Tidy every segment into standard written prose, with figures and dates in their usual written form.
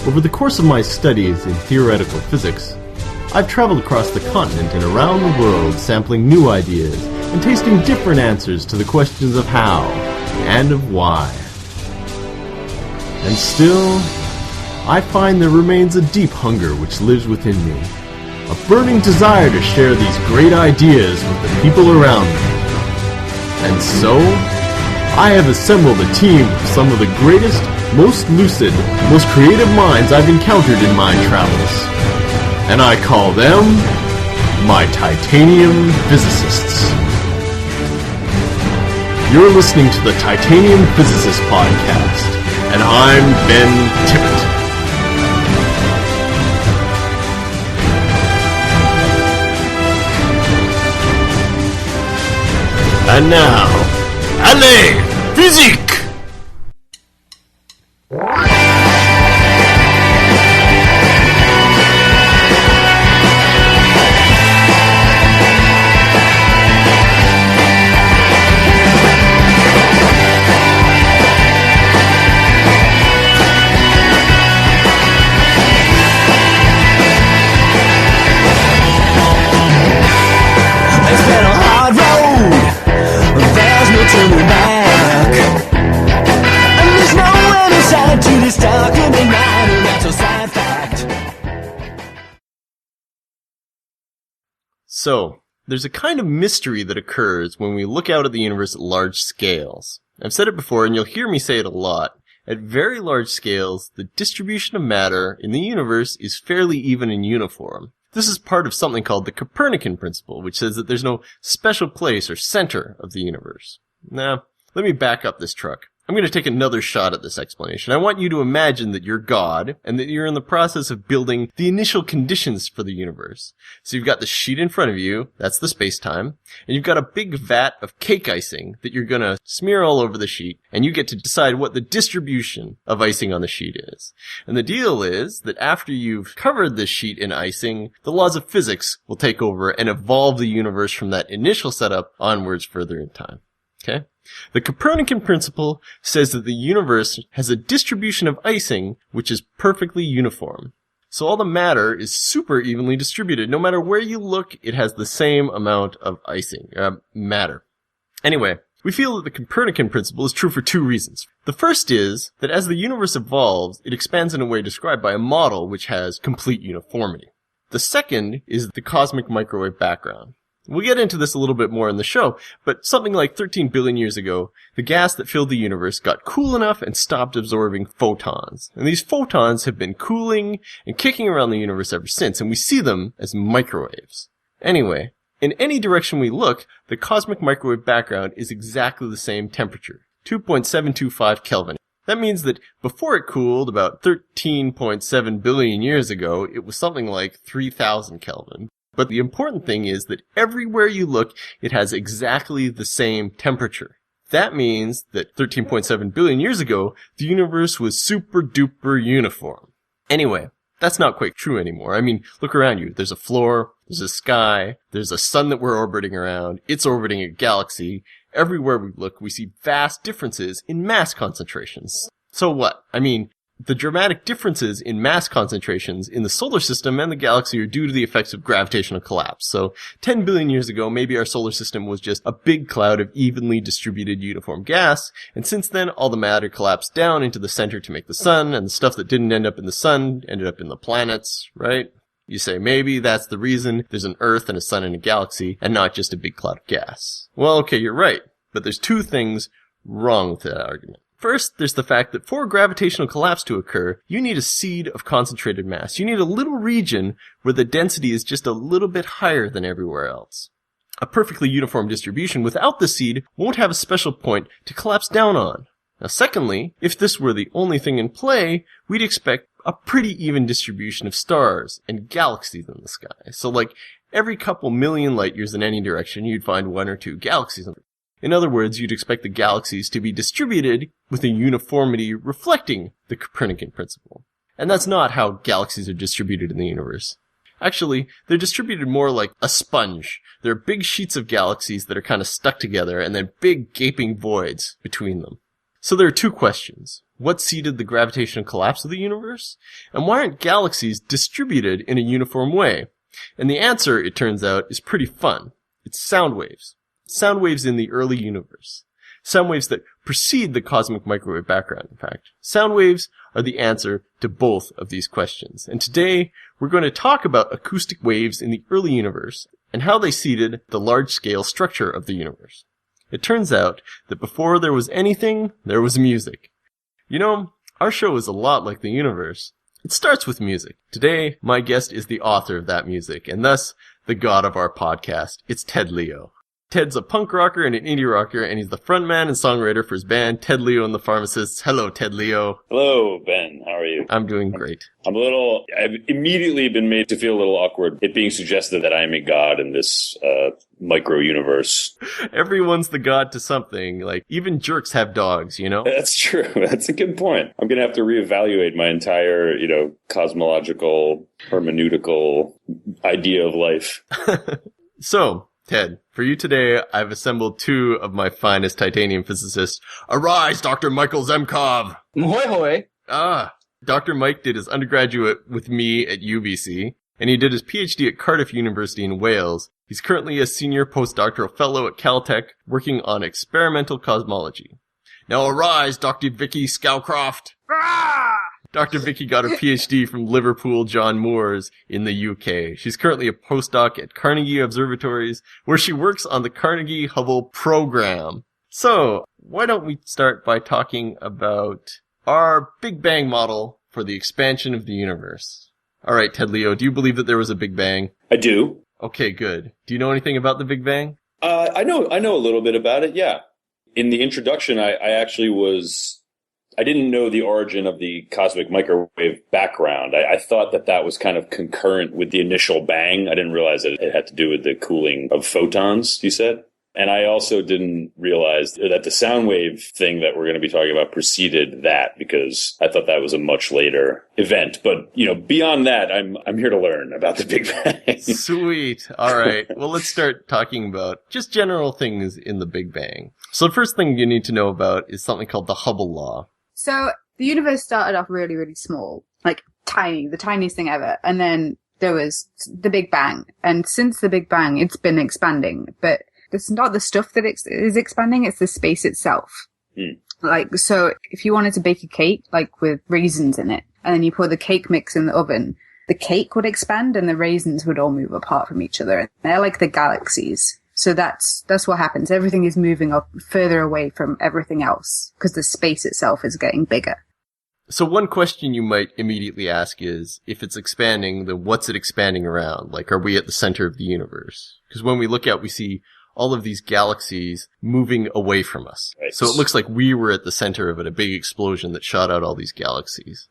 Over the course of my studies in theoretical physics, I've traveled across the continent and around the world sampling new ideas and tasting different answers to the questions of how and of why. And still, I find there remains a deep hunger which lives within me, a burning desire to share these great ideas with the people around me. And so, I have assembled a team of some of the greatest, most lucid, most creative minds I've encountered in my travels. And I call them my Titanium Physicists. You're listening to the Titanium Physicist Podcast, and I'm Ben Tippett. And now, allez, physique! So, there's a kind of mystery that occurs when we look out at the universe at large scales. I've said it before, and you'll hear me say it a lot. At very large scales, the distribution of matter in the universe is fairly even and uniform. This is part of something called the Copernican principle, which says that there's no special place or center of the universe. Now, let me back up this truck. I'm going to take another shot at this explanation. I want you to imagine that you're God, and that you're in the process of building the initial conditions for the universe. So you've got the sheet in front of you, that's the space-time, and you've got a big vat of cake icing that you're going to smear all over the sheet, and you get to decide what the distribution of icing on the sheet is. And the deal is that after you've covered this sheet in icing, the laws of physics will take over and evolve the universe from that initial setup onwards further in time. Okay? The Copernican principle says that the universe has a distribution of icing which is perfectly uniform. So all the matter is super evenly distributed. No matter where you look, it has the same amount of matter. Anyway, we feel that the Copernican principle is true for two reasons. The first is that as the universe evolves, it expands in a way described by a model which has complete uniformity. The second is the cosmic microwave background. We'll get into this a little bit more in the show, but something like 13 billion years ago, the gas that filled the universe got cool enough and stopped absorbing photons. And these photons have been cooling and kicking around the universe ever since, and we see them as microwaves. Anyway, in any direction we look, the cosmic microwave background is exactly the same temperature, 2.725 Kelvin. That means that before it cooled about 13.7 billion years ago, it was something like 3,000 Kelvin. But the important thing is that everywhere you look, it has exactly the same temperature. That means that 13.7 billion years ago, the universe was super duper uniform. Anyway, that's not quite true anymore. I mean, look around you. There's a floor, there's a sky, there's a sun that we're orbiting around, it's orbiting a galaxy. Everywhere we look, we see vast differences in mass concentrations. So what? I mean, the dramatic differences in mass concentrations in the solar system and the galaxy are due to the effects of gravitational collapse. So 10 billion years ago, maybe our solar system was just a big cloud of evenly distributed uniform gas, and since then all the matter collapsed down into the center to make the sun, and the stuff that didn't end up in the sun ended up in the planets, right? You say maybe that's the reason there's an Earth and a sun in a galaxy, and not just a big cloud of gas. Well, okay, you're right, but there's two things wrong with that argument. First, there's the fact that for gravitational collapse to occur, you need a seed of concentrated mass. You need a little region where the density is just a little bit higher than everywhere else. A perfectly uniform distribution without the seed won't have a special point to collapse down on. Now secondly, if this were the only thing in play, we'd expect a pretty even distribution of stars and galaxies in the sky. So like every couple million light years in any direction, you'd find one or two galaxies. In other words, you'd expect the galaxies to be distributed with a uniformity reflecting the Copernican principle. And that's not how galaxies are distributed in the universe. Actually, they're distributed more like a sponge. There are big sheets of galaxies that are kind of stuck together and then big gaping voids between them. So there are two questions. what seeded the gravitational collapse of the universe? And why aren't galaxies distributed in a uniform way? And the answer, it turns out, is pretty fun. It's sound waves. Sound waves in the early universe. Sound waves that precede the cosmic microwave background, in fact. Sound waves are the answer to both of these questions. And today, we're going to talk about acoustic waves in the early universe and how they seeded the large-scale structure of the universe. It turns out that before there was anything, there was music. You know, our show is a lot like the universe. It starts with music. Today, my guest is the author of that music, and thus, the god of our podcast. It's Ted Leo. Ted's a punk rocker and an indie rocker, and he's the frontman and songwriter for his band, Ted Leo and the Pharmacists. Hello, Ted Leo. Hello, Ben. How are you? I'm doing great. I've immediately been made to feel a little awkward, it being suggested that I am a god in this micro-universe. Everyone's the god to something. Like, even jerks have dogs, you know? That's true. That's a good point. I'm going to have to reevaluate my entire, cosmological, hermeneutical idea of life. So, Ted, for you today, I've assembled two of my finest titanium physicists. Arise, Dr. Michael Zemcov! Hoi hoi! Dr. Mike did his undergraduate with me at UBC, and he did his PhD at Cardiff University in Wales. He's currently a senior postdoctoral fellow at Caltech, working on experimental cosmology. Now arise, Dr. Vicky Scowcroft! Dr. Vicky got her PhD from Liverpool John Moores in the UK. She's currently a postdoc at Carnegie Observatories, where she works on the Carnegie Hubble program. So, why don't we start by talking about our Big Bang model for the expansion of the universe? All right, Ted Leo, do you believe that there was a Big Bang? I do. Okay, good. Do you know anything about the Big Bang? I know a little bit about it, yeah. In the introduction, I didn't know the origin of the cosmic microwave background. I thought that was kind of concurrent with the initial bang. I didn't realize that it had to do with the cooling of photons, you said? And I also didn't realize that the sound wave thing that we're going to be talking about preceded that, because I thought that was a much later event. But, beyond that, I'm here to learn about the Big Bang. Sweet. All right. Well, let's start talking about just general things in the Big Bang. So the first thing you need to know about is something called the Hubble law. So the universe started off really, really small, like tiny, the tiniest thing ever. And then there was the Big Bang. And since the Big Bang, it's been expanding. But it's not the stuff that is expanding, it's the space itself. Like, so if you wanted to bake a cake, like with raisins in it, and then you put the cake mix in the oven, the cake would expand and the raisins would all move apart from each other. They're like the galaxies. So that's what happens. Everything is moving up further away from everything else because the space itself is getting bigger. So one question you might immediately ask is, if it's expanding, then what's it expanding around? Like, are we at the center of the universe? Because when we look out, we see all of these galaxies moving away from us. Right. So it looks like we were at the center of it, a big explosion that shot out all these galaxies.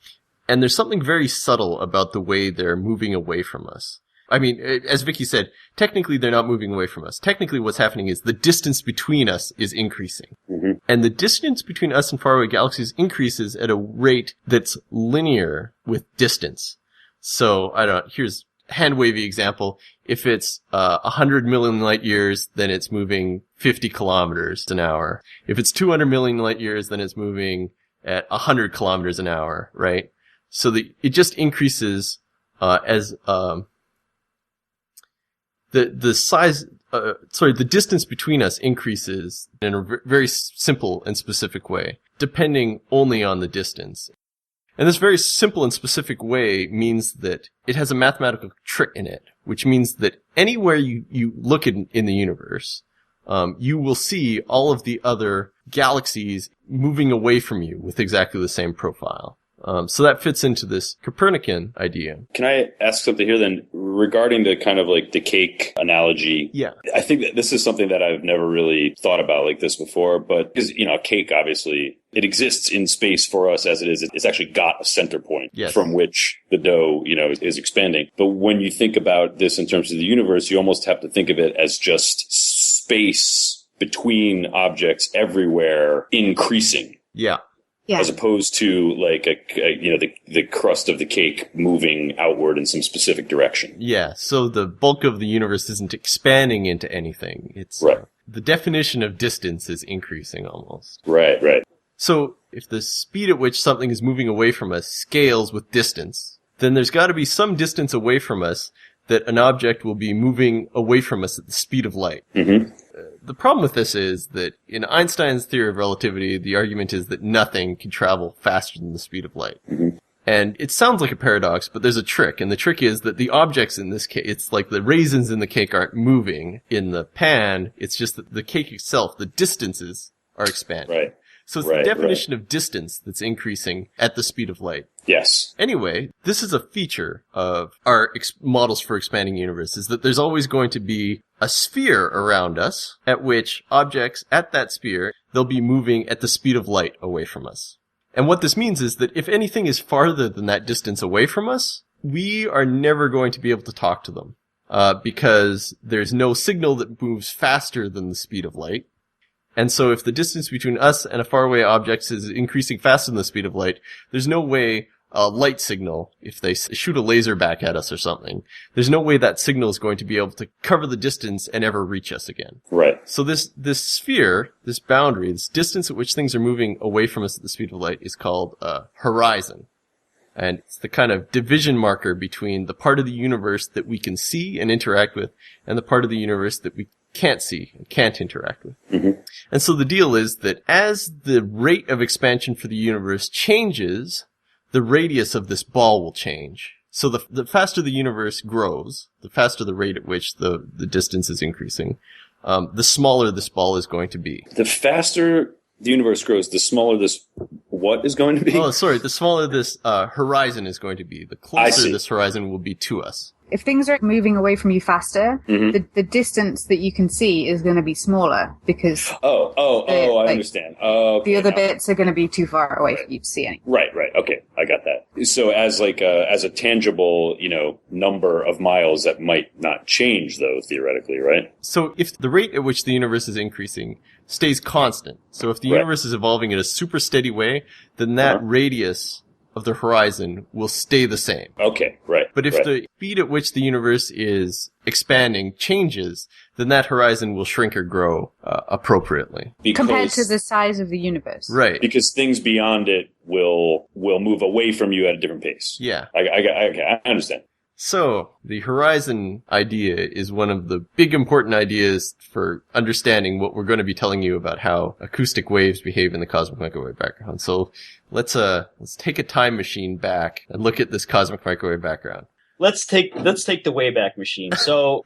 And there's something very subtle about the way they're moving away from us. I mean, as Vicky said, technically they're not moving away from us. Technically what's happening is the distance between us is increasing. Mm-hmm. And the distance between us and faraway galaxies increases at a rate that's linear with distance. So, I don't know, here's a hand-wavy example. If it's 100 million light years, then it's moving 50 kilometers an hour. If it's 200 million light years, then it's moving at 100 kilometers an hour, right? So it just increases as the distance between us increases in a very simple and specific way, depending only on the distance. And this very simple and specific way means that it has a mathematical trick in it, which means that anywhere you look in the universe, you will see all of the other galaxies moving away from you with exactly the same profile. So that fits into this Copernican idea. Can I ask something here then regarding the kind of like the cake analogy? Yeah. I think that this is something that I've never really thought about like this before, but because, a cake, obviously, it exists in space for us as it is. It's actually got a center point from which the dough, is expanding. But when you think about this in terms of the universe, you almost have to think of it as just space between objects everywhere increasing. Yeah. Yeah. As opposed to like the crust of the cake moving outward in some specific direction. Yeah. So the bulk of the universe isn't expanding into anything. It's right. The definition of distance is increasing almost. Right. So if the speed at which something is moving away from us scales with distance, then there's got to be some distance away from us that an object will be moving away from us at the speed of light. Mm-hmm. The problem with this is that in Einstein's theory of relativity, the argument is that nothing can travel faster than the speed of light. Mm-hmm. And it sounds like a paradox, but there's a trick. And the trick is that the objects in this case, it's like the raisins in the cake aren't moving in the pan. It's just that the cake itself, the distances are expanding. Right. So it's the definition of distance that's increasing at the speed of light. Yes. Anyway, this is a feature of our models for expanding universe, is that there's always going to be a sphere around us at which objects at that sphere, they'll be moving at the speed of light away from us. And what this means is that if anything is farther than that distance away from us, we are never going to be able to talk to them, because there's no signal that moves faster than the speed of light. And so if the distance between us and a faraway object is increasing faster than the speed of light, there's no way a light signal, if they shoot a laser back at us or something, there's no way that signal is going to be able to cover the distance and ever reach us again. Right. So this sphere, this boundary, this distance at which things are moving away from us at the speed of light is called a horizon. And it's the kind of division marker between the part of the universe that we can see and interact with and the part of the universe that we can't see and can't interact with. Mm-hmm. And so the deal is that as the rate of expansion for the universe changes, the radius of this ball will change. So the faster the universe grows, the faster the rate at which the distance is increasing, the smaller this ball is going to be. The faster the universe grows, the smaller this what is going to be? Oh, sorry. The smaller this horizon is going to be, the closer this horizon will be to us. If things are moving away from you faster, the distance that you can see is going to be smaller because I understand. The other bits are going to be too far away for you to see anything. Right. Okay, I got that. So as a tangible, number of miles that might not change though, theoretically, right? So if the rate at which the universe is increasing stays constant, so if the universe is evolving in a super steady way, then that radius of the horizon will stay the same. Okay, right. But if the speed at which the universe is expanding changes, then that horizon will shrink or grow appropriatry. Compared to the size of the universe. Right. Because things beyond it will move away from you at a different pace. Yeah. I understand. So, the horizon idea is one of the big important ideas for understanding what we're going to be telling you about how acoustic waves behave in the cosmic microwave background. So, let's take a time machine back and look at this cosmic microwave background. Let's take the Wayback Machine. So,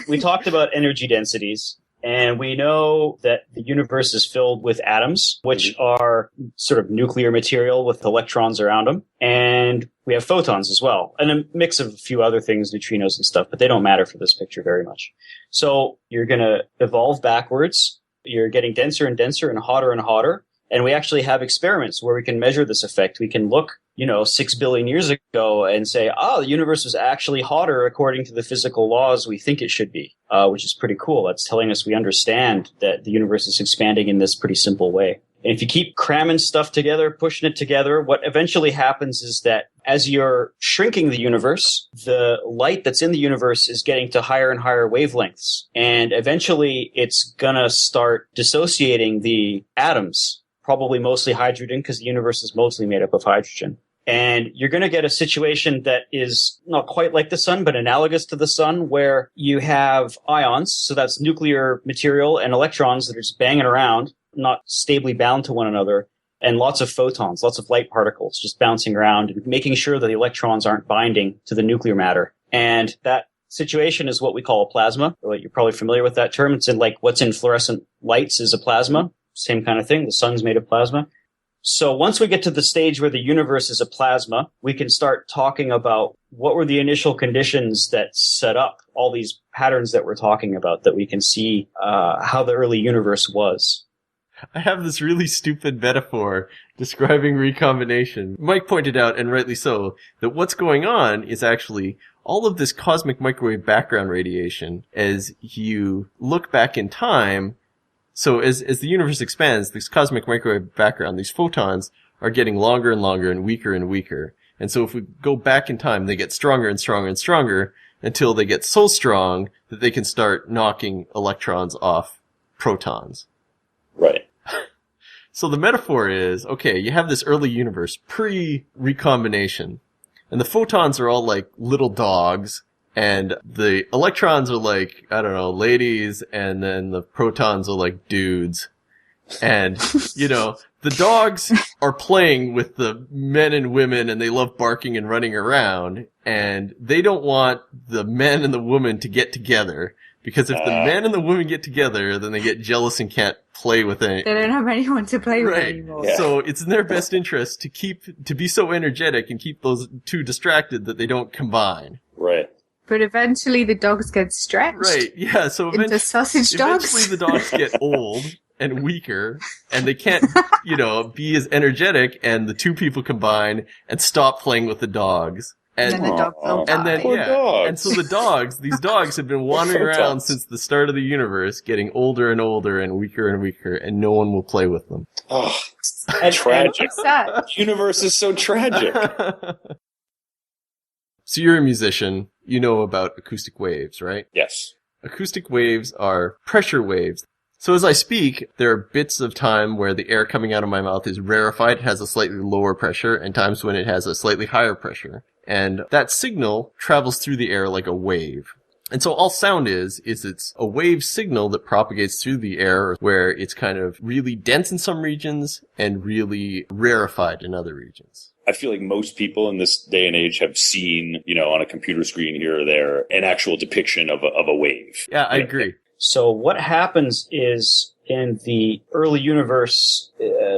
we talked about energy densities. And we know that the universe is filled with atoms, which are sort of nuclear material with electrons around them. And we have photons as well. And a mix of a few other things, neutrinos and stuff, but they don't matter for this picture very much. So you're going to evolve backwards. You're getting denser and denser and hotter. And we actually have experiments where we can measure this effect. We can look, 6 billion years ago and say, the universe was actually hotter according to the physical laws we think it should be, which is pretty cool. That's telling us we understand that the universe is expanding in this pretty simple way. And if you keep cramming stuff together, pushing it together, what eventually happens is that as you're shrinking the universe, the light that's in the universe is getting to higher and higher wavelengths. And eventually it's gonna start dissociating the atoms, probably mostly hydrogen, because the universe is mostly made up of hydrogen. And you're going to get a situation that is not quite like the sun, but analogous to the sun, where you have ions, so that's nuclear material, and electrons that are just banging around, not stably bound to one another, and lots of photons, lots of light particles just bouncing around and making sure that the electrons aren't binding to the nuclear matter. And that situation is what we call a plasma. You're probably familiar with that term. It's in what's in fluorescent lights is a plasma. Same kind of thing. The sun's made of plasma. So once we get to the stage where the universe is a plasma, we can start talking about what were the initial conditions that set up all these patterns that we're talking about, that we can see how the early universe was. I have this really stupid metaphor describing recombination. Mike pointed out, and rightly so, that what's going on is actually all of this cosmic microwave background radiation. As you look back in time, so as the universe expands, this cosmic microwave background, these photons are getting longer and longer and weaker. And so if we go back in time, they get stronger and stronger and stronger until they get so strong that they can start knocking electrons off protons. Right. So the metaphor is, okay, you have this early universe, pre-recombination, and the photons are all like little dogs, and the electrons are like, I don't know, ladies, and then the protons are like dudes. And, you know, the dogs are playing with the men and women, and they love barking and running around, and they don't want the men and the woman to get together. Because if the men and the woman get together, then they get jealous and can't play with it. They don't have anyone to play with Right. anymore. Yeah. So it's in their best interest to be so energetic and keep those two distracted that they don't combine. Right. But eventually the dogs get stretched. Right. Yeah. So into sausage dogs. Eventually the dogs get old and weaker, and they can't, you know, be as energetic, and the two people combine and stop playing with the dogs. And then the dogs will die. And then, Poor dogs. and so these dogs have been wandering around since the start of the universe, getting older and older and weaker, and no one will play with them. Oh, tragic. What's that? The universe is so tragic. So you're a musician. You know about acoustic waves, right? Yes. Acoustic waves are pressure waves. So as I speak, there are bits of time where the air coming out of my mouth is rarefied, it has a slightly lower pressure, and times when it has a slightly higher pressure. And that signal travels through the air like a wave. And so all sound is it's a wave signal that propagates through the air where it's kind of really dense in some regions and really rarefied in other regions. I feel like most people in this day and age have seen, you know, on a computer screen here or there, an actual depiction of a wave. Yeah, I agree. So what happens is in the early universe,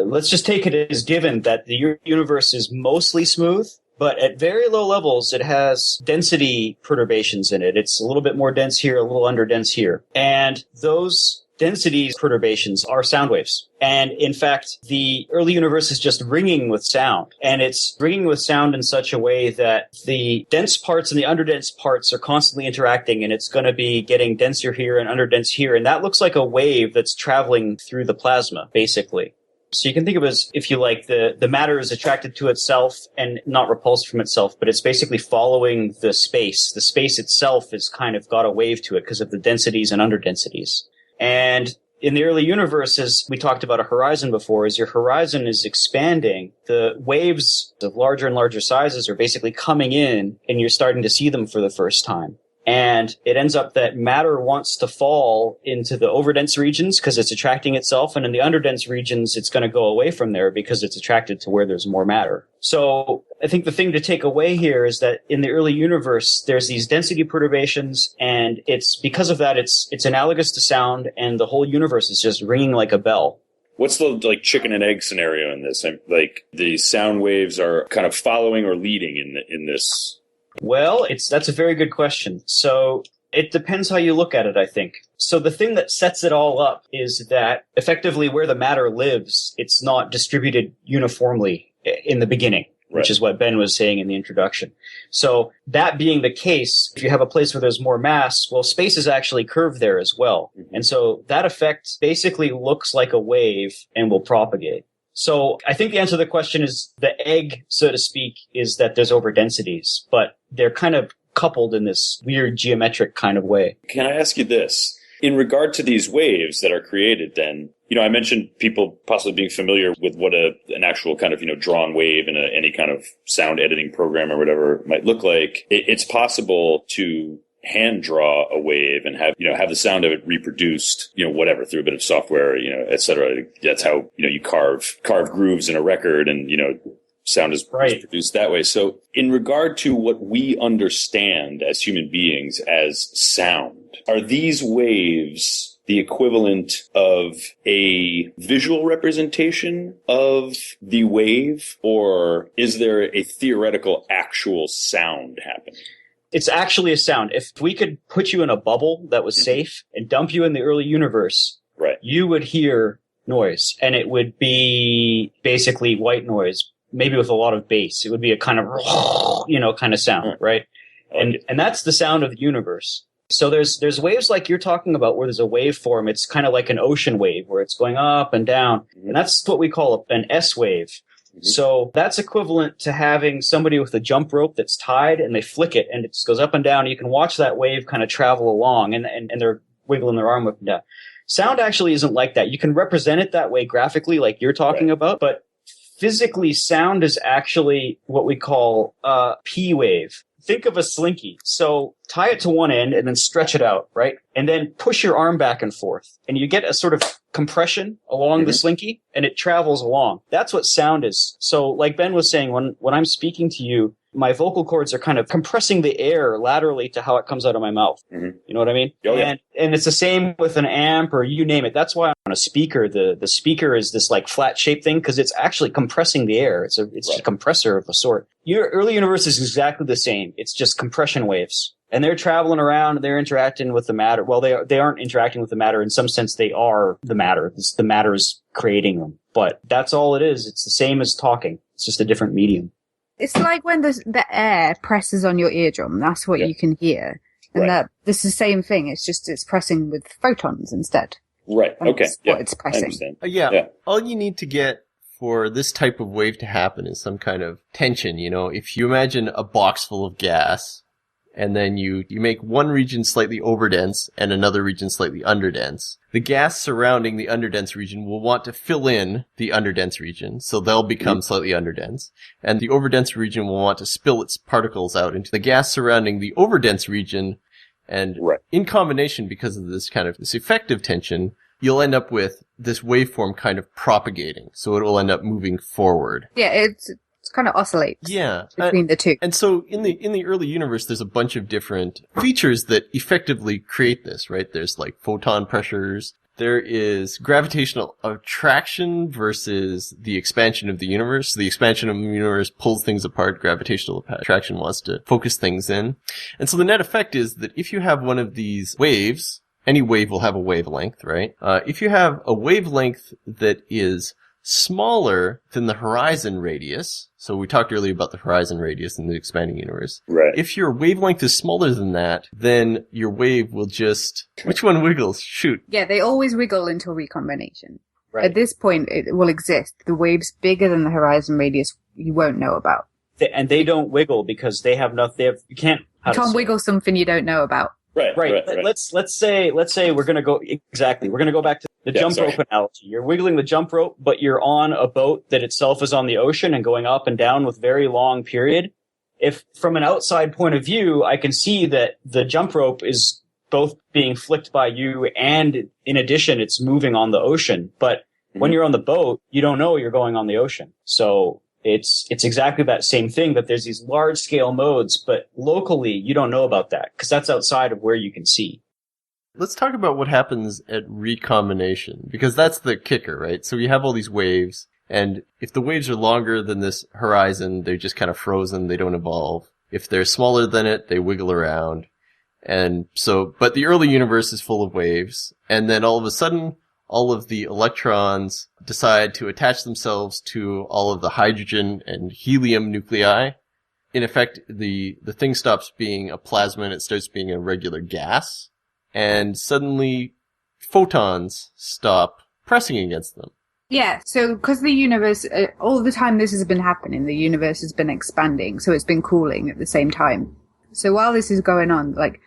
let's just take it as given that the universe is mostly smooth, but at very low levels, it has density perturbations in it. It's a little bit more dense here, a little under dense here. And those density perturbations are sound waves. And in fact, the early universe is just ringing with sound. And it's ringing with sound in such a way that the dense parts and the underdense parts are constantly interacting, and it's going to be getting denser here and underdense here. And that looks like a wave that's traveling through the plasma, basically. So you can think of it as, if you like, the matter is attracted to itself and not repulsed from itself, but it's basically following the space. The space itself has kind of got a wave to it because of the densities and underdensities. And in the early universe, as we talked about a horizon before, as your horizon is expanding, the waves of larger and larger sizes are basically coming in, and you're starting to see them for the first time. And it ends up that matter wants to fall into the overdense regions because it's attracting itself, and in the underdense regions, it's going to go away from there because it's attracted to where there's more matter. So I think the thing to take away here is that in the early universe, there's these density perturbations, and it's because of that, it's analogous to sound, and the whole universe is just ringing like a bell. What's the like chicken and egg scenario in this? Like the sound waves are kind of following or leading in this. Well, that's a very good question. So it depends how you look at it, I think. So the thing that sets it all up is that effectively where the matter lives, it's not distributed uniformly in the beginning, right, which is what Ben was saying in the introduction. So that being the case, if you have a place where there's more mass, well, space is actually curved there as well. Mm-hmm. And so that effect basically looks like a wave and will propagate. So I think the answer to the question is the egg, so to speak, is that there's overdensities, but they're kind of coupled in this weird geometric kind of way. Can I ask you this? In regard to these waves that are created then, you know, I mentioned people possibly being familiar with what an actual kind of, you know, drawn wave in any kind of sound editing program or whatever might look like. It's possible to hand draw a wave and have the sound of it reproduced, you know, whatever, through a bit of software, you know, et cetera. That's how, you know, you carve grooves in a record, and, you know, sound is produced that way. So in regard to what we understand as human beings as sound, are these waves the equivalent of a visual representation of the wave, or is there a theoretical actual sound happening? It's actually a sound. If we could put you in a bubble that was safe and dump you in the early universe, right, you would hear noise, and it would be basically white noise, maybe with a lot of bass. It would be a kind of, you know, kind of sound, right? And that's the sound of the universe. So there's waves like you're talking about where there's a waveform. It's kind of like an ocean wave where it's going up and down. And that's what we call an S wave. So that's equivalent to having somebody with a jump rope that's tied, and they flick it and it just goes up and down. You can watch that wave kind of travel along, and they're wiggling their arm up and down. Sound actually isn't like that. You can represent it that way graphically, like you're talking about, but physically, sound is actually what we call a P wave. Think of a slinky. So tie it to one end and then stretch it out, right? And then push your arm back and forth. And you get a sort of compression along the slinky, and it travels along. That's what sound is. So like Ben was saying, when I'm speaking to you, my vocal cords are kind of compressing the air laterally to how it comes out of my mouth. You know what I mean? Oh, yeah. And it's the same with an amp or you name it. That's why on a speaker, the speaker is this like flat shaped thing because it's actually compressing the air. It's a compressor of a sort. Your early universe is exactly the same. It's just compression waves. And they're traveling around, they're interacting with the matter. Well, they aren't interacting with the matter. In some sense, they are the matter. The matter is creating them. But that's all it is. It's the same as talking. It's just a different medium. It's like when the air presses on your eardrum. That's what you can hear. And this is the same thing. It's pressing with photons instead. Right. That's Okay. what it's pressing. I understand. All you need to get for this type of wave to happen is some kind of tension. You know, if you imagine a box full of gas, and then you make one region slightly overdense and another region slightly underdense, the gas surrounding the underdense region will want to fill in the underdense region, so they'll become slightly underdense. And the overdense region will want to spill its particles out into the gas surrounding the overdense region. And in combination, because of this effective tension, you'll end up with this waveform kind of propagating. So it will end up moving forward. Yeah, it's kind of oscillates between the two. And so in the early universe, there's a bunch of different features that effectively create this, right? There's like photon pressures. There is gravitational attraction versus the expansion of the universe. The expansion of the universe pulls things apart. Gravitational attraction wants to focus things in. And so the net effect is that if you have one of these waves, any wave will have a wavelength, right? If you have a wavelength that is smaller than the horizon radius, so we talked earlier about the horizon radius in the expanding universe. Right. If your wavelength is smaller than that, then your wave will just... Which one wiggles? Shoot. Yeah, they always wiggle until recombination. Right. At this point, it will exist. The waves bigger than the horizon radius you won't know about. And they don't wiggle because they have nothing. You can't wiggle something you don't know about. Right. Let's say we're going to go We're going to go back to the jump rope analogy. You're wiggling the jump rope, but you're on a boat that itself is on the ocean and going up and down with very long period. If from an outside point of view, I can see that the jump rope is both being flicked by you and in addition, it's moving on the ocean. But when you're on the boat, you don't know you're going on the ocean. So it's exactly that same thing, that there's these large scale modes, but locally you don't know about that because that's outside of where you can see. Let's talk about what happens at recombination, because that's the kicker, right? So you have all these waves, and if the waves are longer than this horizon, they're just kind of frozen, they don't evolve. If they're smaller than it, they wiggle around. And so, but the early universe is full of waves, and then all of a sudden, all of the electrons decide to attach themselves to all of the hydrogen and helium nuclei. In effect, the thing stops being a plasma and it starts being a regular gas. And suddenly, photons stop pressing against them. Yeah, so because the universe, all the time this has been happening, the universe has been expanding, so it's been cooling at the same time. So while this is going on, like,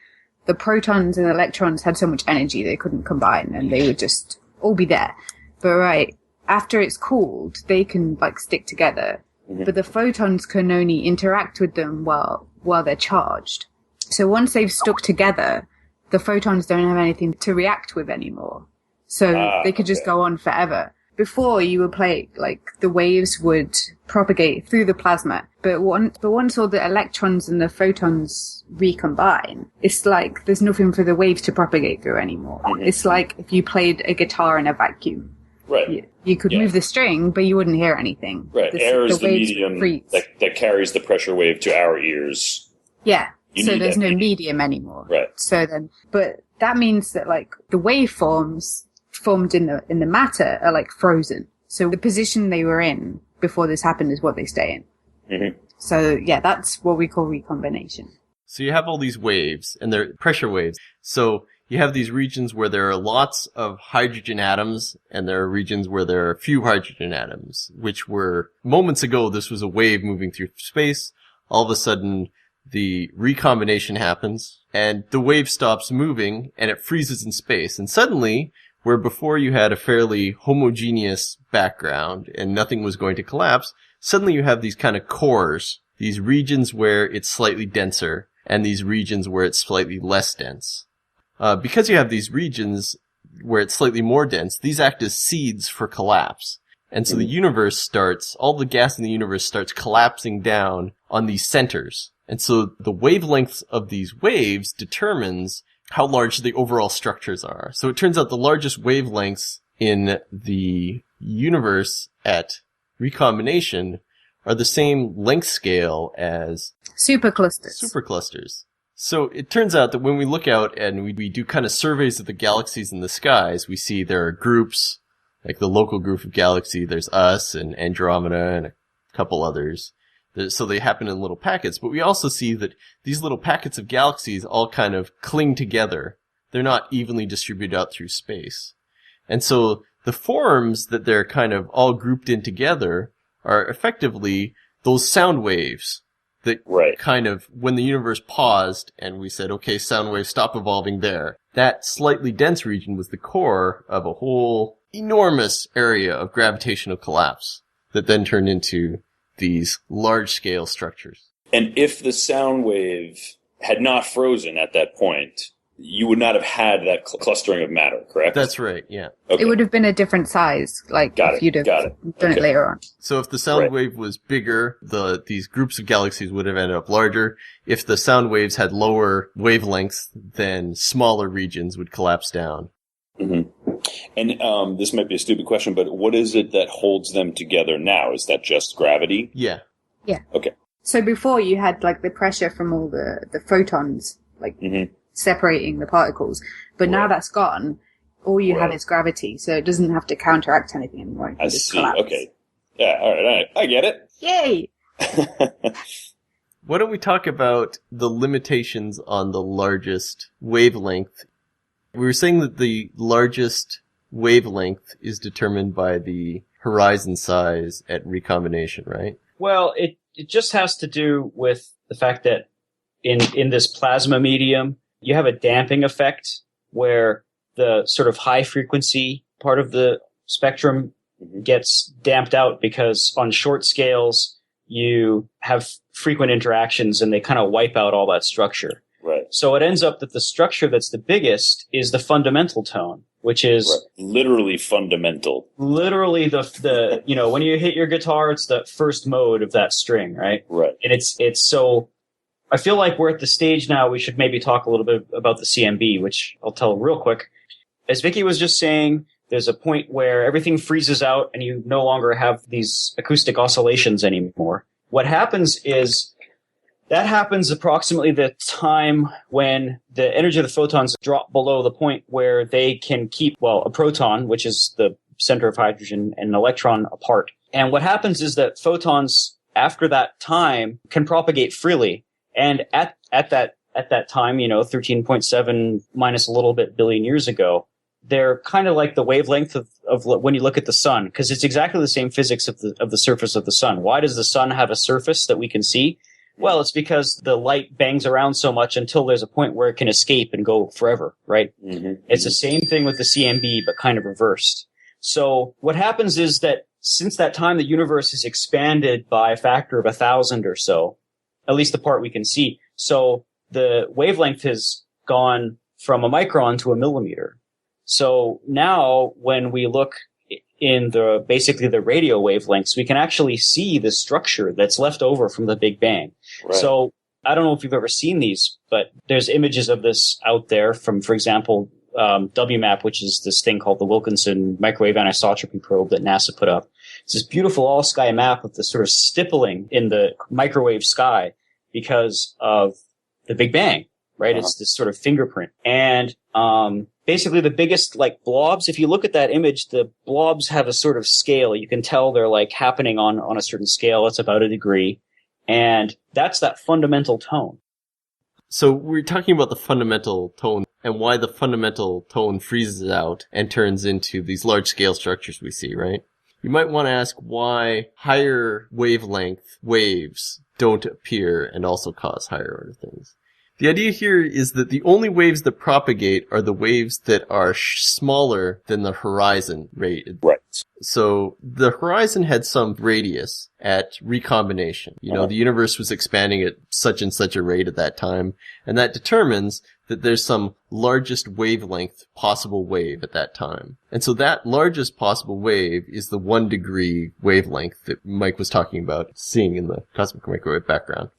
the protons and electrons had so much energy they couldn't combine, and they would just all be there. But after it's cooled, they can, like, stick together. But the photons can only interact with them while they're charged. So once they've stuck together, the photons don't have anything to react with anymore. So they could just go on forever. Before, you would play, like, the waves would propagate through the plasma. But once all the electrons and the photons recombine, it's like there's nothing for the waves to propagate through anymore. It's like if you played a guitar in a vacuum. Right. You could move the string, but you wouldn't hear anything. Right. Air is the medium that carries the pressure wave to our ears. Yeah. So there's no medium anymore. Right. So then, but that means that, like, the waveforms formed in the matter are, like, frozen. So the position they were in before this happened is what they stay in. So yeah, that's what we call recombination. So you have all these waves, and they're pressure waves. So you have these regions where there are lots of hydrogen atoms, and there are regions where there are few hydrogen atoms, which were, moments ago, this was a wave moving through space. All of a sudden, the recombination happens, and the wave stops moving, and it freezes in space. And suddenly, where before you had a fairly homogeneous background and nothing was going to collapse, suddenly you have these kind of cores, these regions where it's slightly denser and these regions where it's slightly less dense. Because you have these regions where it's slightly more dense, these act as seeds for collapse. And so the universe starts, all the gas in the universe starts collapsing down on these centers. And so the wavelengths of these waves determines how large the overall structures are. So it turns out the largest wavelengths in the universe at recombination are the same length scale as superclusters. So it turns out that when we look out and we do kind of surveys of the galaxies in the skies, we see there are groups, like the local group of galaxy, there's us and Andromeda and a couple others. So they happen in little packets, but we also see that these little packets of galaxies all kind of cling together. They're not evenly distributed out through space. And so the forms that they're kind of all grouped in together are effectively those sound waves that kind of, when the universe paused and we said, okay, sound waves stop evolving there, that slightly dense region was the core of a whole enormous area of gravitational collapse that then turned into these large-scale structures. And if the sound wave had not frozen at that point, you would not have had that clustering of matter, correct? That's right, yeah. Okay. It would have been a different size, if you'd have done it later on. So if the sound wave was bigger, these groups of galaxies would have ended up larger. If the sound waves had lower wavelengths, then smaller regions would collapse down. Mm-hmm. And this might be a stupid question, but what is it that holds them together now? Is that just gravity? Yeah. Yeah. Okay. So before you had the pressure from all the photons, separating the particles. But now that's gone, all you have is gravity, so it doesn't have to counteract anything anymore. I see. Collapse. Okay. Yeah, all right. I get it. Yay! Why don't we talk about the limitations on the largest wavelength? We were saying that the largest wavelength is determined by the horizon size at recombination, right? Well, it just has to do with the fact that in this plasma medium, you have a damping effect where the sort of high frequency part of the spectrum gets damped out because on short scales, you have frequent interactions and they kind of wipe out all that structure. Right. So it ends up that the structure that's the biggest is the fundamental tone, which is literally fundamental. Literally the when you hit your guitar, it's the first mode of that string, right? Right. And it's so I feel like we're at the stage now we should maybe talk a little bit about the CMB, which I'll tell real quick. As Vicky was just saying, there's a point where everything freezes out and you no longer have these acoustic oscillations anymore. What happens is that happens approximately the time when the energy of the photons drop below the point where they can keep, a proton, which is the center of hydrogen, and an electron apart. And what happens is that photons, after that time, can propagate freely. And at that time, 13.7 minus a little bit billion years ago, they're kind of like the wavelength of when you look at the sun, because it's exactly the same physics of the surface of the sun. Why does the sun have a surface that we can see? Well, it's because the light bangs around so much until there's a point where it can escape and go forever, right? Mm-hmm. It's the same thing with the CMB, but kind of reversed. So what happens is that since that time, the universe has expanded by a factor of 1,000 or so, at least the part we can see. So the wavelength has gone from a micron to a millimeter. So now when we look in basically the radio wavelengths, we can actually see the structure that's left over from the Big Bang. Right. So I don't know if you've ever seen these, but there's images of this out there from, for example, WMAP, which is this thing called the Wilkinson Microwave Anisotropy Probe that NASA put up. It's this beautiful all-sky map of the sort of stippling in the microwave sky because of the Big Bang, right? Uh-huh. It's this sort of fingerprint. And basically the biggest blobs, if you look at that image, the blobs have a sort of scale. You can tell they're happening on a certain scale. It's about 1 degree. And that's that fundamental tone. So we're talking about the fundamental tone and why the fundamental tone freezes out and turns into these large scale structures we see, right? You might want to ask why higher wavelength waves don't appear and also cause higher order things. The idea here is that the only waves that propagate are the waves that are smaller than the horizon rate. Right. So the horizon had some radius at recombination. The universe was expanding at such and such a rate at that time, and that determines that there's some largest wavelength possible wave at that time. And so that largest possible wave is the 1 degree wavelength that Mike was talking about seeing in the cosmic microwave background.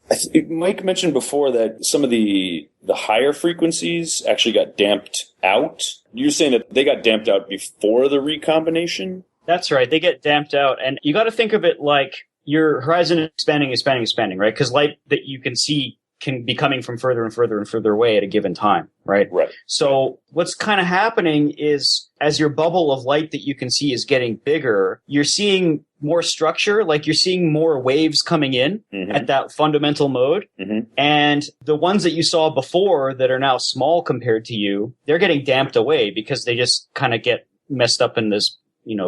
Mike mentioned before that some of the higher frequencies actually got damped out. You're saying that they got damped out before the recombination? That's right. They get damped out. And you got to think of it like your horizon is expanding, right? Because light that you can see can be coming from further and further and further away at a given time, right? Right. So what's kind of happening is as your bubble of light that you can see is getting bigger, you're seeing more structure, like you're seeing more waves coming in at that fundamental mode. And the ones that you saw before that are now small compared to you, they're getting damped away because they just kind of get messed up in this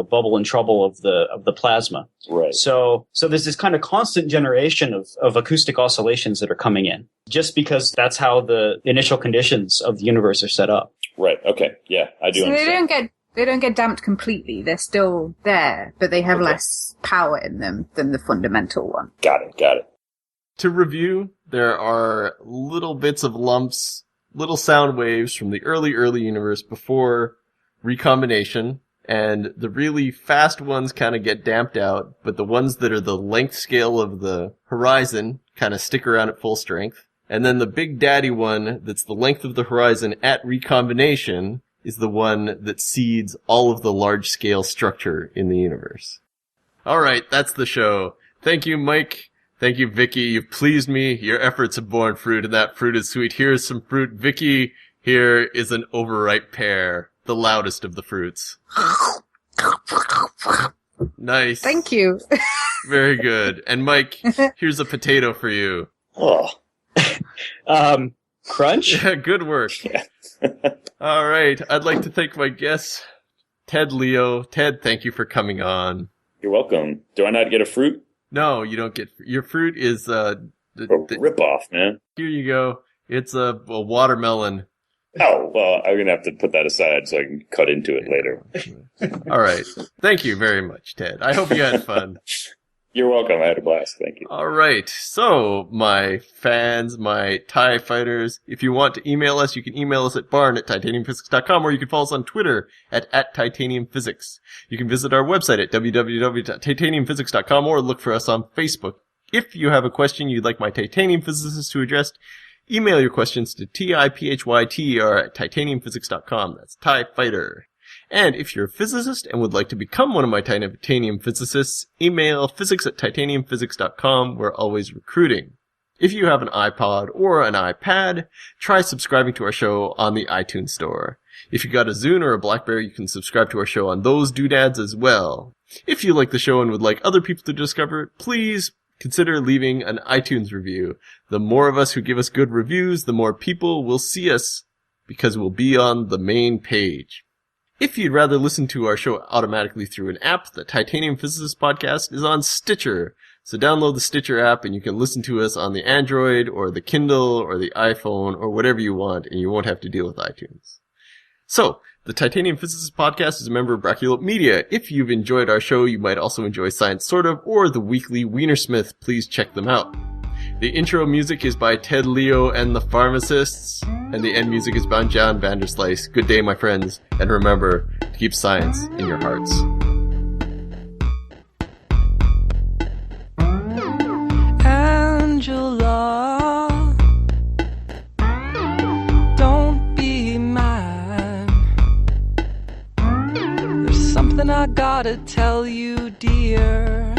bubble and trouble of the plasma. Right. So there's this kind of constant generation of acoustic oscillations that are coming in, just because that's how the initial conditions of the universe are set up. Right. Okay. Yeah, I do understand. They don't get damped completely. They're still there, but they have less power in them than the fundamental one. Got it. To review, there are little bits of lumps, little sound waves from the early universe before recombination. And the really fast ones kind of get damped out, but the ones that are the length scale of the horizon kind of stick around at full strength. And then the big daddy one that's the length of the horizon at recombination is the one that seeds all of the large scale structure in the universe. All right, that's the show. Thank you, Mike. Thank you, Vicky. You've pleased me. Your efforts have borne fruit, and that fruit is sweet. Here's some fruit. Vicky, here is an overripe pear. The loudest of the fruits. Nice. Thank you. Very good. And Mike, here's a potato for you. Oh. Crunch? Yeah, good work. All right. I'd like to thank my guests, Ted Leo. Ted, thank you for coming on. You're welcome. Do I not get a fruit? No, you don't get... Your fruit is... rip-off, man. Here you go. It's a watermelon. Oh, well, I'm going to have to put that aside so I can cut into it later. All right. Thank you very much, Ted. I hope you had fun. You're welcome. I had a blast. Thank you. All right. So, my fans, my TIE fighters, if you want to email us, you can email us at barn@titaniumphysics.com, or you can follow us on Twitter at @titaniumphysics. You can visit our website at www.titaniumphysics.com, or look for us on Facebook. If you have a question you'd like my titanium physicist to address, email your questions to tiphyter@titaniumphysics.com. That's TIE Fighter. And if you're a physicist and would like to become one of my titanium physicists, email physics@titaniumphysics.com. We're always recruiting. If you have an iPod or an iPad, try subscribing to our show on the iTunes Store. If you got a Zune or a BlackBerry, you can subscribe to our show on those doodads as well. If you like the show and would like other people to discover it, please consider leaving an iTunes review. The more of us who give us good reviews, the more people will see us because we'll be on the main page. If you'd rather listen to our show automatically through an app, the Titanium Physicist Podcast is on Stitcher. So download the Stitcher app and you can listen to us on the Android or the Kindle or the iPhone or whatever you want, and you won't have to deal with iTunes. So, the Titanium Physicist Podcast is a member of Brachiote Media. If you've enjoyed our show, you might also enjoy Science Sort of or the weekly Wienersmith. Please check them out. The intro music is by Ted Leo and the Pharmacists, and the end music is by John Vanderslice. Good day, my friends, and remember to keep science in your hearts. Angela, don't be mad. There's something I gotta tell you, dear,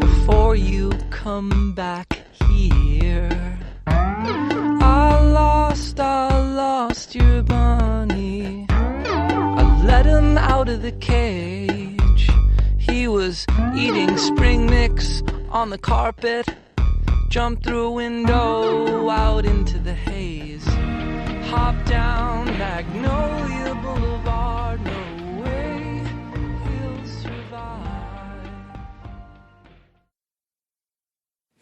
before you come back here. I lost your bunny. I let him out of the cage. He was eating spring mix on the carpet. Jumped through a window out into the haze. Hop down Magnolia Boulevard. No way he'll survive.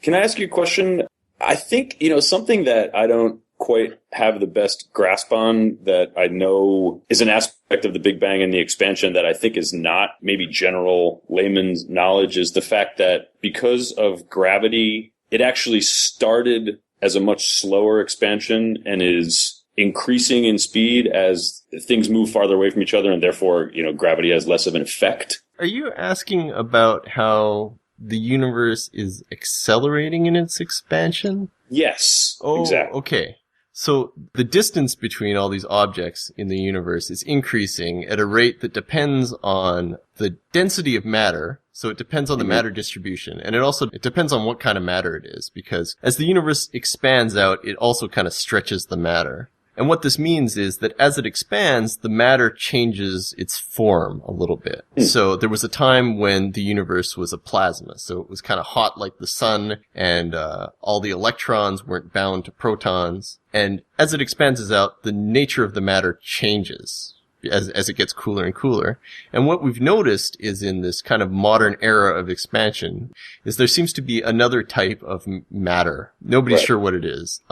Can I ask you a question? I think, something that I don't quite have the best grasp on, that I know is an aspect of the Big Bang and the expansion that I think is not maybe general layman's knowledge, is the fact that because of gravity, it actually started as a much slower expansion and is increasing in speed as things move farther away from each other, and therefore, gravity has less of an effect. Are you asking about how the universe is accelerating in its expansion? Yes, Oh, exactly. Okay. So the distance between all these objects in the universe is increasing at a rate that depends on the density of matter. So it depends on the matter distribution. And it depends on what kind of matter it is, because as the universe expands out, it also kind of stretches the matter. And what this means is that as it expands, the matter changes its form a little bit. So there was a time when the universe was a plasma. So it was kind of hot like the sun, and all the electrons weren't bound to protons. And as it expands out, the nature of the matter changes as it gets cooler and cooler. And what we've noticed is in this kind of modern era of expansion is there seems to be another type of matter. Nobody's sure what it is.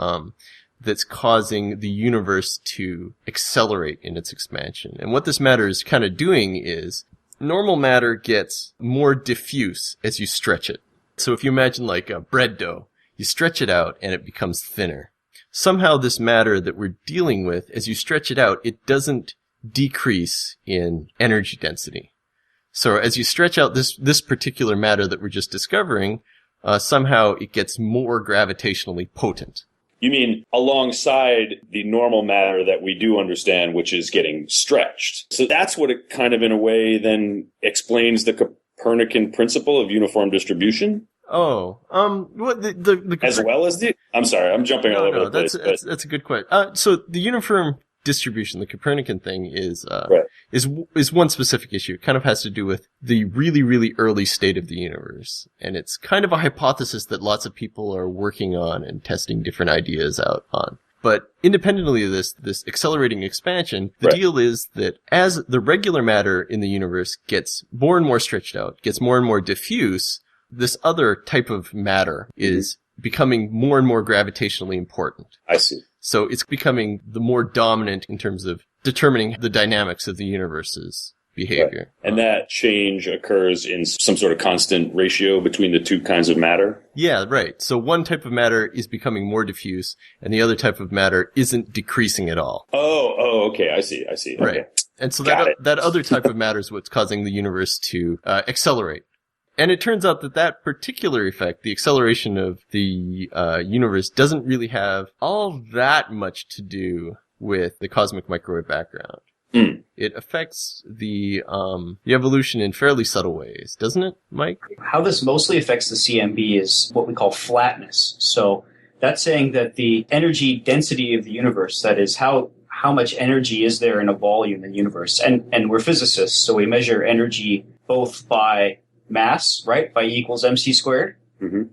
That's causing the universe to accelerate in its expansion. And what this matter is kind of doing is normal matter gets more diffuse as you stretch it. So if you imagine like a bread dough, you stretch it out and it becomes thinner. Somehow this matter that we're dealing with, as you stretch it out, it doesn't decrease in energy density. So as you stretch out this particular matter that we're just discovering, somehow it gets more gravitationally potent. You mean alongside the normal matter that we do understand, which is getting stretched. So that's what it kind of, in a way, then explains the Copernican principle of uniform distribution? Oh, what the as well as the... I'm sorry, I'm jumping all over the place. That's a good question. So the uniform distribution, the Copernican thing, is one specific issue. It kind of has to do with the really, really early state of the universe. And it's kind of a hypothesis that lots of people are working on and testing different ideas out on. But independently of this accelerating expansion, the deal is that as the regular matter in the universe gets more and more stretched out, gets more and more diffuse, this other type of matter is becoming more and more gravitationally important. I see. So it's becoming the more dominant in terms of determining the dynamics of the universe's behavior. Right. And that change occurs in some sort of constant ratio between the two kinds of matter? Yeah, right. So one type of matter is becoming more diffuse, and the other type of matter isn't decreasing at all. Oh, okay. I see. Right. Okay. And so that other type of matter is what's causing the universe to accelerate. And it turns out that particular effect, the acceleration of the universe, doesn't really have all that much to do with the cosmic microwave background. It affects the evolution in fairly subtle ways, doesn't it, Mike? How this mostly affects the CMB is what we call flatness. So that's saying that the energy density of the universe, that is how much energy is there in a volume in the universe. And we're physicists, so we measure energy both by mass, right, by E equals mc squared,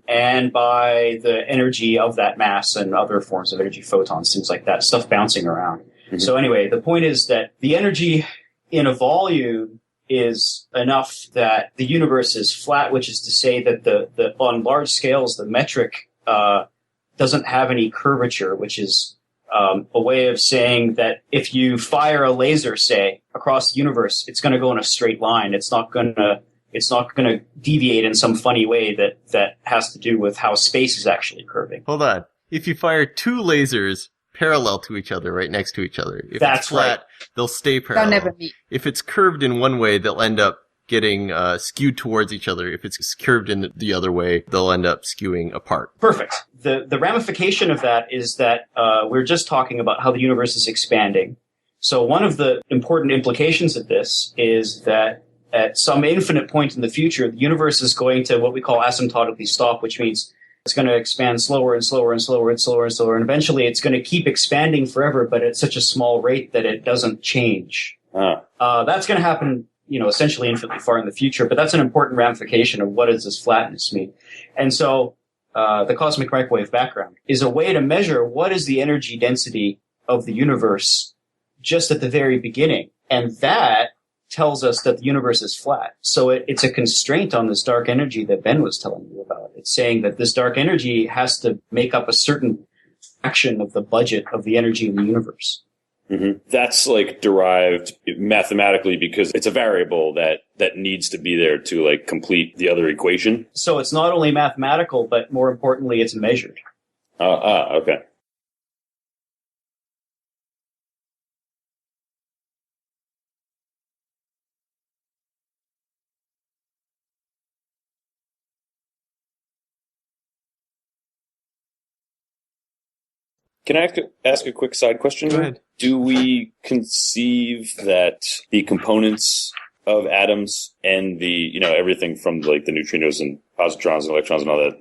and by the energy of that mass and other forms of energy, photons, things like that, stuff bouncing around. So anyway, the point is that the energy in a volume is enough that the universe is flat, which is to say that the on large scales, the metric doesn't have any curvature, which is a way of saying that if you fire a laser, say, across the universe, it's going to go in a straight line. It's not going to deviate in some funny way that has to do with how space is actually curving. Hold on. If you fire two lasers parallel to each other, right next to each other, if That's it's flat, they'll stay parallel. They'll never meet. If it's curved in one way, they'll end up getting skewed towards each other. If it's curved in the other way, they'll end up skewing apart. Perfect. The ramification of that is that we're just talking about how the universe is expanding. So one of the important implications of this is that at some infinite point in the future, the universe is going to what we call asymptotically stop, which means it's going to expand slower and slower and slower and slower and slower. And eventually it's going to keep expanding forever, but at such a small rate that it doesn't change. That's going to happen, essentially infinitely far in the future. But that's an important ramification of what does this flatness mean. And so the cosmic microwave background is a way to measure what is the energy density of the universe just at the very beginning. And that tells us that the universe is flat. So it's a constraint on this dark energy that Ben was telling you about. It's saying that this dark energy has to make up a certain fraction of the budget of the energy in the universe. Mm-hmm. That's like derived mathematically because it's a variable that needs to be there to like complete the other equation. So it's not only mathematical, but more importantly, it's measured. Okay. Can I ask a quick side question? Go ahead. Do we conceive that the components of atoms and the, everything from like the neutrinos and positrons and electrons and all that,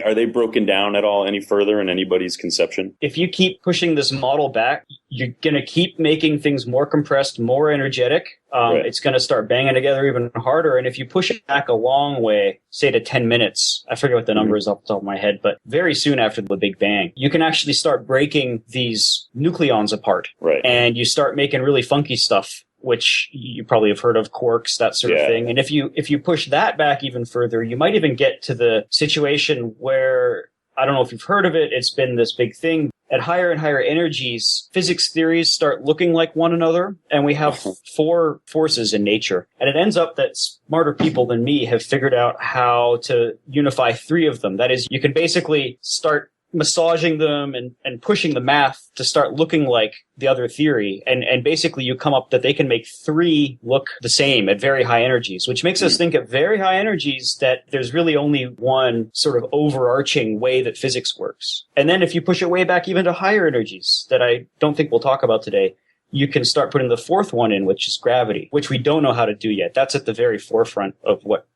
are they broken down at all any further in anybody's conception? If you keep pushing this model back, you're going to keep making things more compressed, more energetic. Right. It's going to start banging together even harder. And if you push it back a long way, say to 10 minutes, I forget what the number is off the top of my head, but very soon after the Big Bang, you can actually start breaking these nucleons apart. Right. And you start making really funky stuff, which you probably have heard of, quarks, that sort of thing. And if you push that back even further, you might even get to the situation where, I don't know if you've heard of it, it's been this big thing. At higher and higher energies, physics theories start looking like one another, and we have four forces in nature. And it ends up that smarter people than me have figured out how to unify three of them. That is, you can basically start massaging them and pushing the math to start looking like the other theory. And basically you come up that they can make three look the same at very high energies, which makes us think at very high energies that there's really only one sort of overarching way that physics works. And then if you push it way back even to higher energies that I don't think we'll talk about today, you can start putting the fourth one in, which is gravity, which we don't know how to do yet. That's at the very forefront of what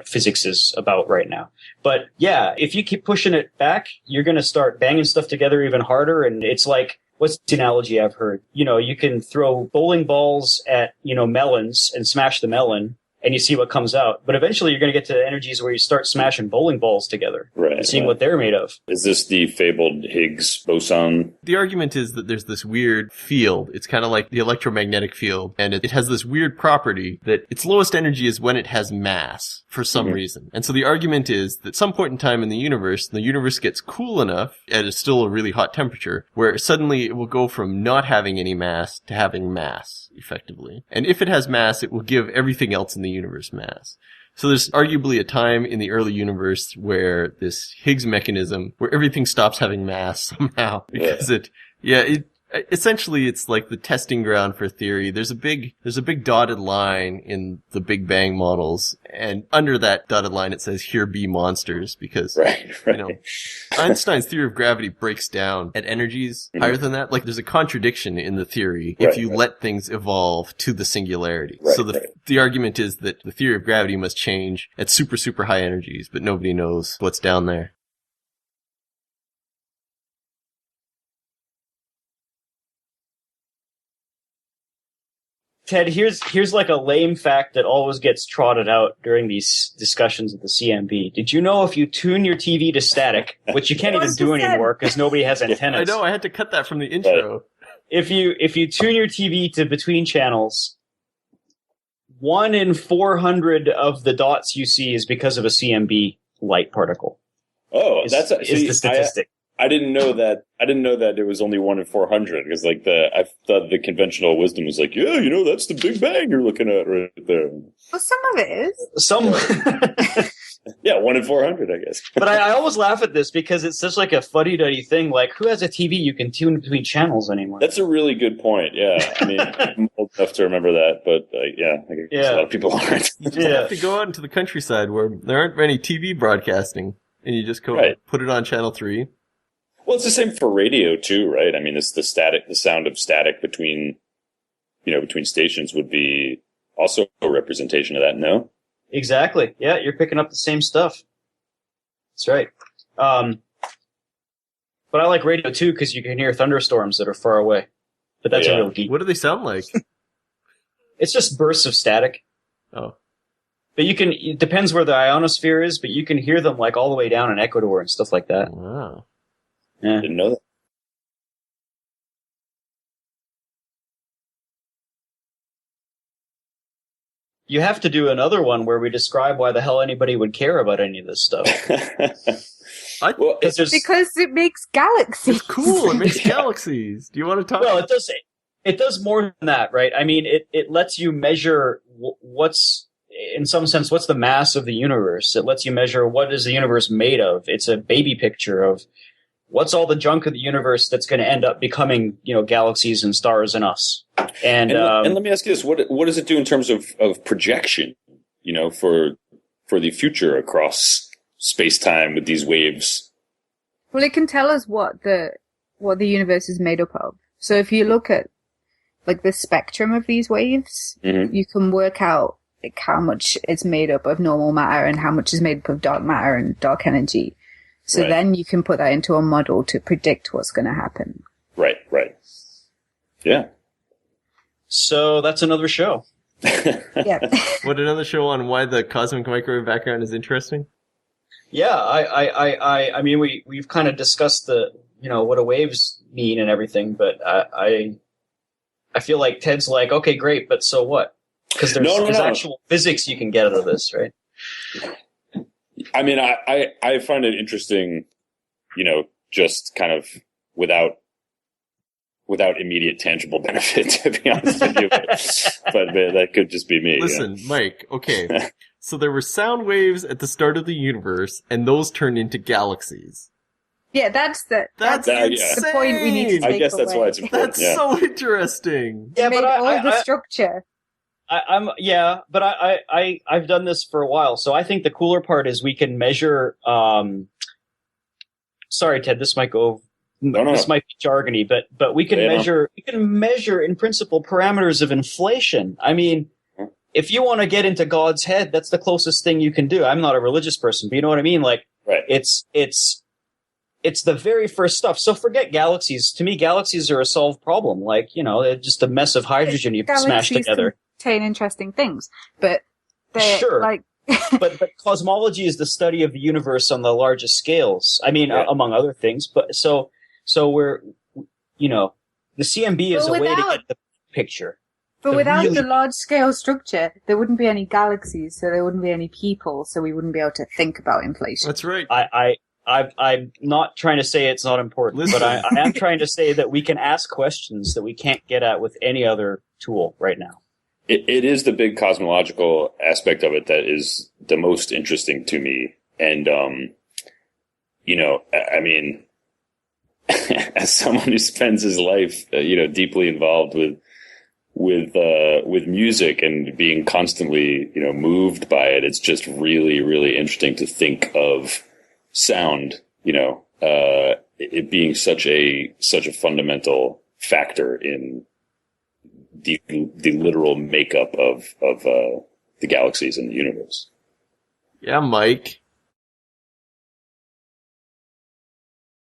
physics is about right now. But yeah, if you keep pushing it back, you're going to start banging stuff together even harder. And it's like, what's the analogy I've heard? You can throw bowling balls at, melons and smash the melon and you see what comes out. But eventually you're going to get to energies where you start smashing bowling balls together and seeing what they're made of. Is this the fabled Higgs boson? The argument is that there's this weird field. It's kind of like the electromagnetic field, and it has this weird property that its lowest energy is when it has mass for some reason. And so the argument is that at some point in time in the universe gets cool enough, and it's still a really hot temperature, where suddenly it will go from not having any mass to having mass, effectively. And if it has mass, it will give everything else in the universe mass. So there's arguably a time in the early universe where this Higgs mechanism, where everything stops having mass somehow, because essentially it's like the testing ground for theory. There's a big dotted line in the Big Bang models, and under that dotted line it says, "Here be monsters," because Einstein's theory of gravity breaks down at energies higher than that. Like there's a contradiction in the theory if you let things evolve to the singularity. So the argument is that the theory of gravity must change at super, super high energies, but nobody knows what's down there. Ted, here's like a lame fact that always gets trotted out during these discussions at the CMB. Did you know if you tune your TV to static, which you can't even do anymore because nobody has antennas? I know, I had to cut that from the intro. If you tune your TV to between channels, 1 in 400 of the dots you see is because of a CMB light particle. Oh, is the statistic. I didn't know that. I didn't know that it was only 1 in 400 because, like, I thought the conventional wisdom was like, that's the Big Bang you're looking at right there. Well, some of it is. Some. Yeah, 1 in 400, I guess. But I always laugh at this because it's such like a fuddy-duddy thing. Like, who has a TV you can tune between channels anymore? That's a really good point. Yeah, I mean, I'm old enough to remember that, but I guess a lot of people aren't. You just have to go out into the countryside where there aren't any TV broadcasting, and you just go put it on channel 3. Well, it's the same for radio too, right? I mean, it's the sound of static between stations would be also a representation of that, no? Exactly. Yeah, you're picking up the same stuff. That's right. But I like radio too because you can hear thunderstorms that are far away. But that's a real geek. What do they sound like? It's just bursts of static. Oh. But it depends where the ionosphere is, but you can hear them like all the way down in Ecuador and stuff like that. Wow. Yeah. Didn't know that. You have to do another one where we describe why the hell anybody would care about any of this stuff. Well, Because it makes galaxies. It's cool. It makes galaxies. Do you want to talk? Well, it does more than that, right? I mean, it lets you measure what's, in some sense, what's the mass of the universe. It lets you measure what is the universe made of. It's a baby picture of what's all the junk of the universe that's going to end up becoming, galaxies and stars and us. And let me ask you this: what does it do in terms of projection? For the future across space-time with these waves. Well, it can tell us what the universe is made up of. So if you look at like the spectrum of these waves, you can work out like how much is made up of normal matter and how much is made up of dark matter and dark energy. So then you can put that into a model to predict what's going to happen. Right. Yeah. So that's another show. Yeah. What, another show on why the cosmic microwave background is interesting? Yeah, I mean, we've kind of discussed what do waves mean and everything, but I feel like Ted's like, okay, great, but so what? Because there's actual physics you can get out of this, right? I mean, I find it interesting, just kind of without immediate tangible benefit, to be honest with you. But that could just be me. Listen, Mike, okay. So there were sound waves at the start of the universe, and those turned into galaxies. Yeah, that's the point we need to take I guess that's away. why it's important. That's so interesting. Yeah, Made but all the structure. I've done this for a while, so I think the cooler part is we can measure. Sorry, Ted, this might go. No. This might be jargony, but we can measure. We can measure in principle parameters of inflation. I mean, if you want to get into God's head, that's the closest thing you can do. I'm not a religious person, but you know what I mean. Like, it's the very first stuff. So forget galaxies. To me, galaxies are a solved problem. Like, they're just a mess of hydrogen you smash together. Contain interesting things, but they're sure. like. but cosmology is the study of the universe on the largest scales. I mean, among other things. But so we're, the CMB is a way to get the picture. But without the large scale structure, there wouldn't be any galaxies, so there wouldn't be any people, so we wouldn't be able to think about inflation. That's right. I'm not trying to say it's not important, but I am trying to say that we can ask questions that we can't get at with any other tool right now. It is the big cosmological aspect of it that is the most interesting to me. And, I mean, as someone who spends his life, deeply involved with music and being constantly, moved by it, it's just really, really interesting to think of sound, it being such a fundamental factor in the literal makeup of the galaxies in the universe. Yeah, Mike.